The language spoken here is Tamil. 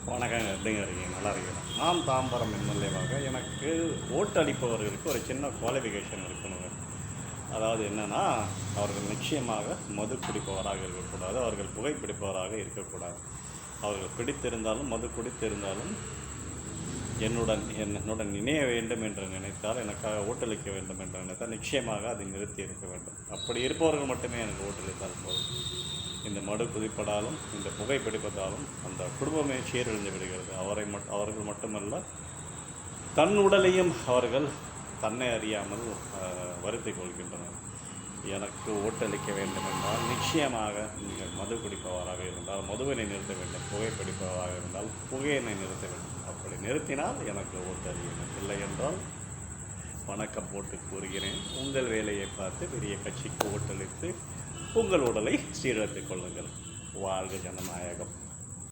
வணக்கங்க. எப்படிங்க இருக்கீங்க? நல்லா இருக்கீங்க. நான் தாம்பரம் எம்எல்ஏவாக எனக்கு ஓட்டு அளிப்பவர்களுக்கு ஒரு சின்ன குவாலிஃபிகேஷன் இருக்கணுங்க. அதாவது என்னென்னா, அவர்கள் நிச்சயமாக மது குடிப்பவராக இருக்கக்கூடாது, அவர்கள் புகைப்பிடிப்பவராக இருக்கக்கூடாது. அவர்கள் பிடித்திருந்தாலும் மது குடித்திருந்தாலும் என்னுடன் இணைய வேண்டும் என்று நினைத்தால், எனக்காக ஓட்டளிக்க வேண்டும் என்று நினைத்தால் நிச்சயமாக அதை நிறுத்தி இருக்க வேண்டும். அப்படி இருப்பவர்கள் மட்டுமே எனக்கு ஓட்டளித்தால் போதும். இந்த மது குதிப்பதாலும் இந்த புகைப்பிடிப்பதாலும் அந்த குடும்பமே சீரழிந்து விடுகிறது. அவர்கள் மட்டுமல்ல, தன் உடலையும் அவர்கள் தன்னை அறியாமல் வருத்திக் கொள்கின்றனர். எனக்கு ஓட்டளிக்க வேண்டும் என்றால் நிச்சயமாக நீங்கள் மது குடிப்பவராக இருந்தால் மதுவினை நிறுத்த வேண்டும், புகைப்பிடிப்பவராக இருந்தால் புகையினை நிறுத்த வேண்டும். அப்படி நிறுத்தினால் எனக்கு ஓட்டளியுங்கள். இல்லை என்றால் வணக்கம் போட்டு கூறுகிறேன். உங்கள் வேலையை பார்த்து பெரிய கட்சிக்கு ஓட்டளித்து உங்கள் உடலை சீரழித்துக் கொள்ளுங்கள். வாழ்க ஜனநாயகம்.